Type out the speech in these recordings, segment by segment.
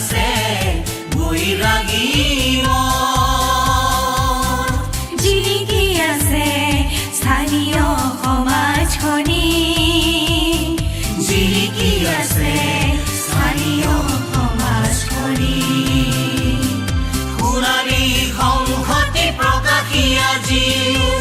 আছে বৈৰাগী জিলিকি আছে স্থানীয় সমাজখনি জিলিকি আছে স্থানীয় সমাজখনি সোণালী সংহতি প্ৰকাশী আজিও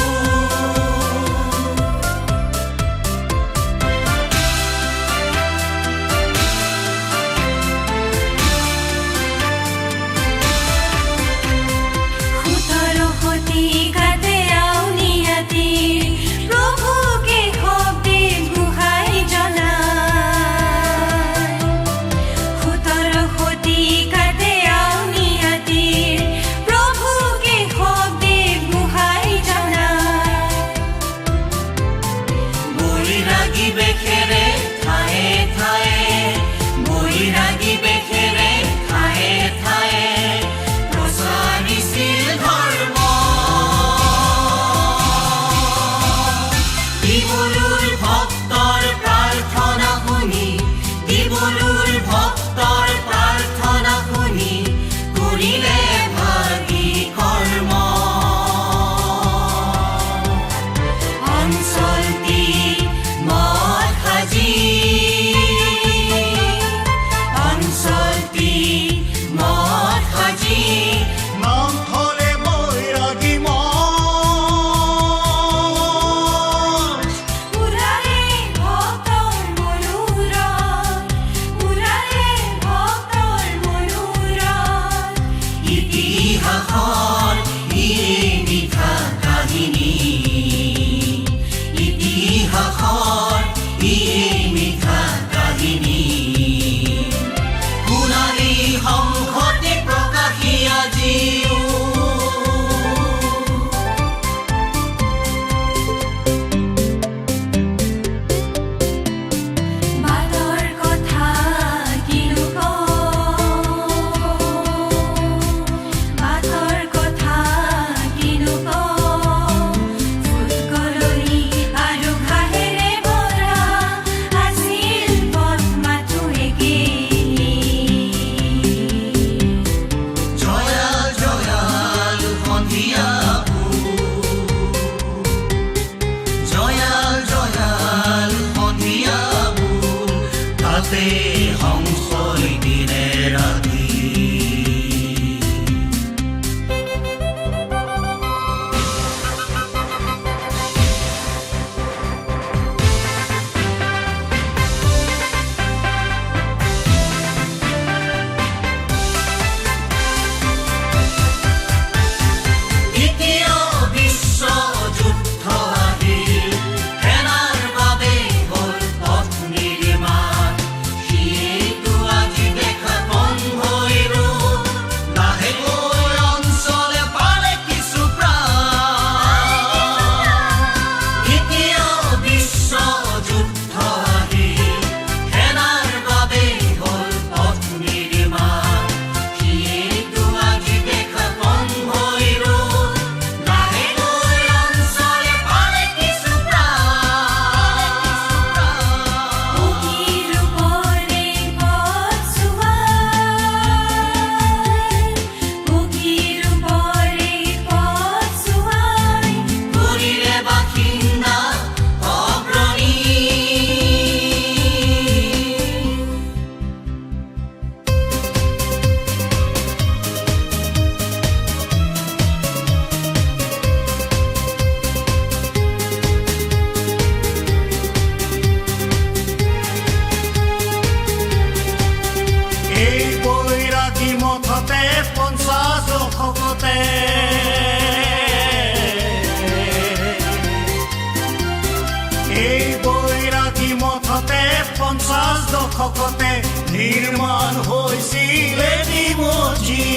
দশকতে নিৰ্মাণ হৈছিল নিমজি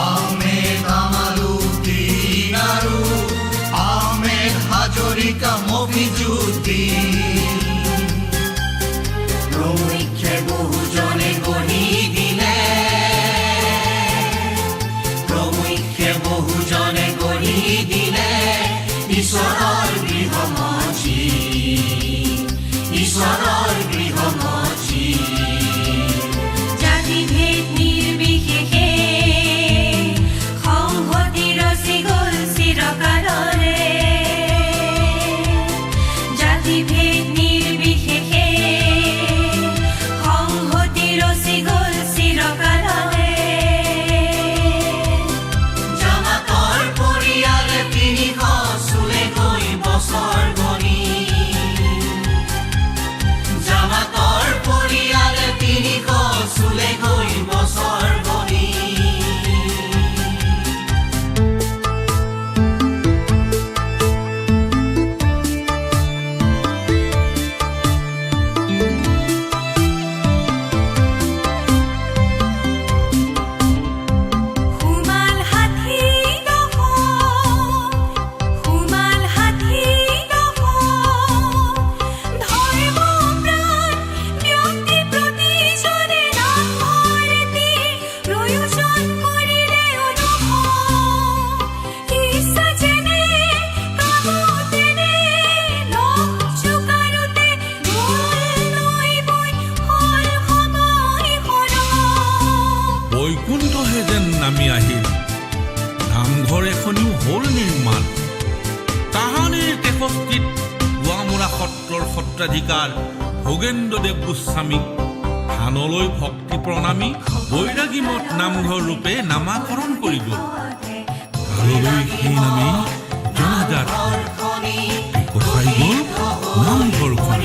আহমেদ আমালুদ্দিন আৰু আহমেদ হাজৰিকা মফিজুদ্দিন প্ৰমুখ্যে বহুজনে গঢ়ি দিলে ঈশ্বৰৰ গৃহ মছজিদ ঈশ্বৰৰ গৃহ যেন নামি আহিল নামঘৰ এখনিও হ'ল নিৰ্মাণ তাহানিৰ 63 গোৱামৰা সত্ৰৰ সত্ৰাধিকাৰ ভোগেন্দ্ৰদেৱ গোস্বামী থানলৈ ভক্তি প্ৰণামী বৈৰাগী মঠ নামঘৰ ৰূপে নামাকৰণ কৰিব কাললৈ সেই নামে জনাজাত গোসাই গ'ল নামঘৰখন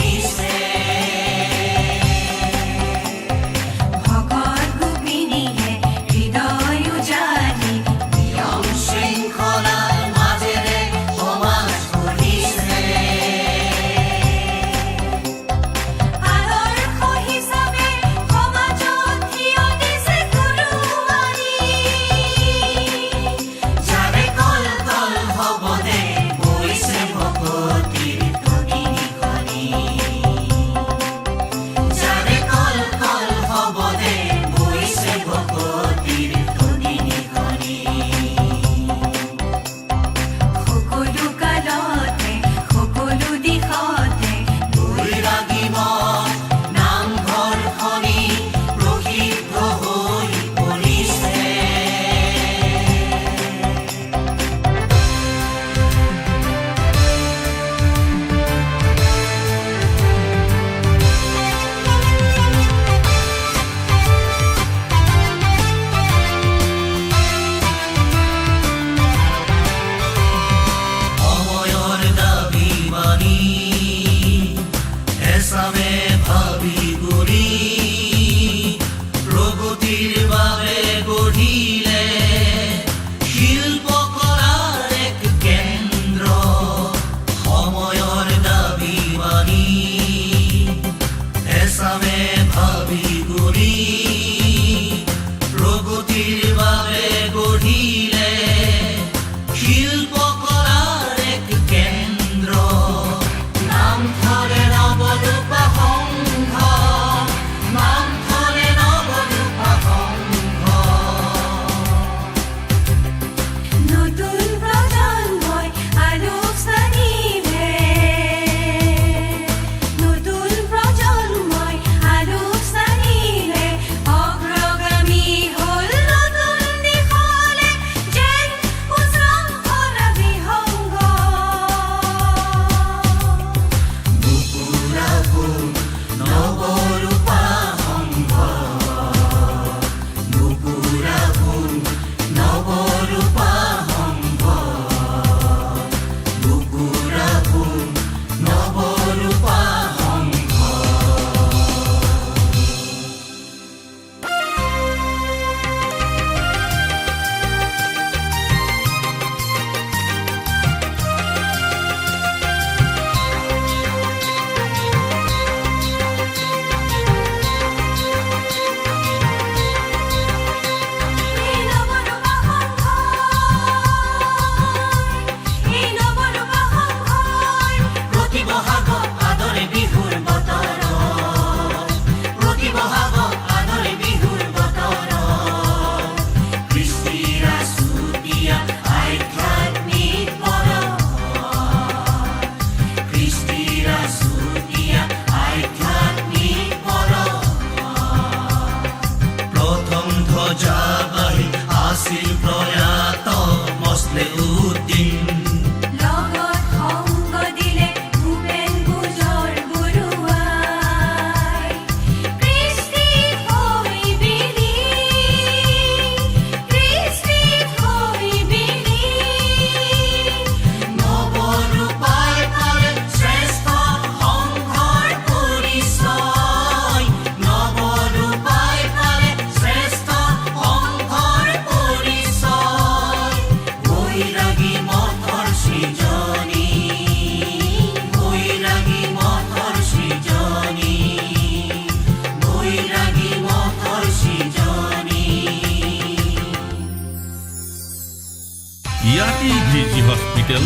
হস্পিটেল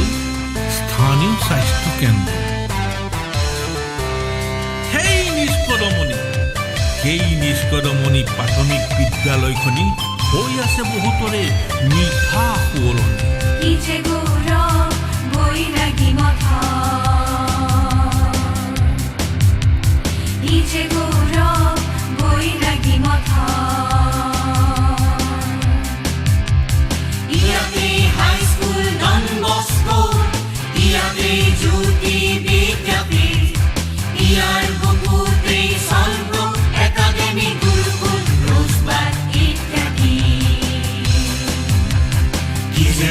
স্থানীয় স্বাস্থ্য কেন্দ্ৰ সেই নিষ্কদমনি প্ৰাথমিক বিদ্যালয়খনি হৈ আছে বহুতৰে মিঠা সুৱৰণি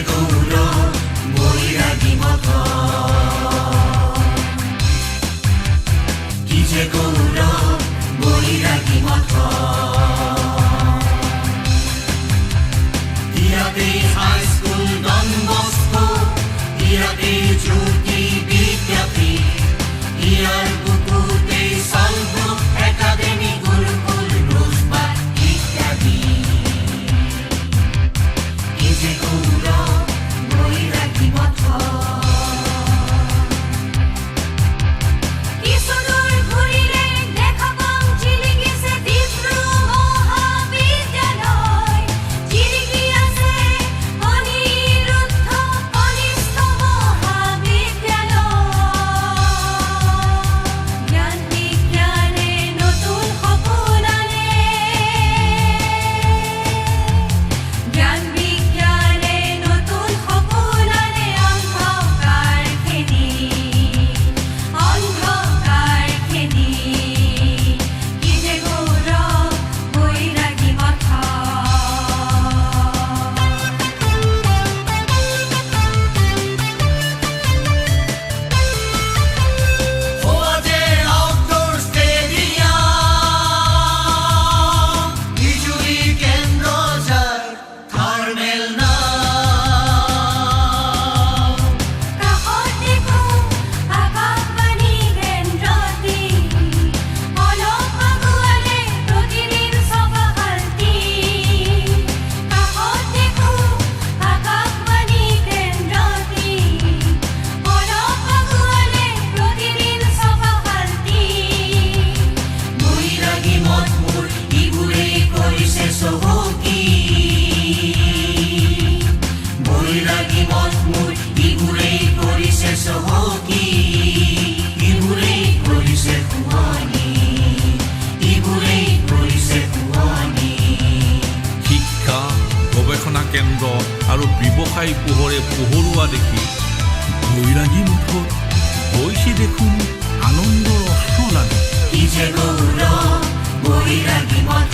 গৌৰৱ বৈৰাগী মঠ কি যে গৌৰৱ বৈৰাগী মঠ ইয়াতে হাইস্কুল ডন বস্কো ইয়াতে জ্যোতি বিদ্যাপীঠ ইয়াৰ বুকুতে সলগ্ৰুপ একাডেমি গুৰুকুল ৰোজবাগ ইত্যাদি কি যে গৌৰৱ বৈৰাগী মঠ কিছু দূৰ ঘূৰিলে দেখা পাম জিলিকিছে ডিব্ৰু মহাবিদ্যালয় জিলিকি আছে অনিৰুদ্ধ কনিষ্ঠ মহাবিদ্যালয় জ্ঞান বিজ্ঞানে নতুন সপোন আনে জ্ঞান বিজ্ঞানে নতুন সপোন আনে অন্ধকাৰ খেদি কি যে গৌৰৱ বৈৰাগী মঠ হোৱাজে আউটডোৰ ষ্টেডিয়াম বিজুলী কেন্দ্ৰ যাৰ থাৰ্মেল নাম কাষত দেখোঁ আকাশবাণী কেন্দ্ৰটি অলপ আগুৱালে প্ৰতিদিন চবা শান্তি কাষত দেখোঁ আকাশবাণী কেন্দ্ৰটি অলপ আগুৱালে প্ৰতিদিন চবা শান্তি বৈৰাগী মঠ মোৰ ইবোৰেই কৰিছে চহকী বৈৰাগী মঠ মোৰ ইবোৰেই কৰিছে চহকী ইবোৰেই কৰিছে শুৱনি ইবোৰেই কৰিছে শুৱনি শিক্ষা গৱেষণা কেন্দ্ৰ আৰু ব্যৱসায় পোহৰে পোহৰোৱা দেখি বৈৰাগী মঠত হৈছে দেখোন আনন্দৰ অশ্ৰু লাগে কি যে গৌৰৱ বৈৰাগী মঠ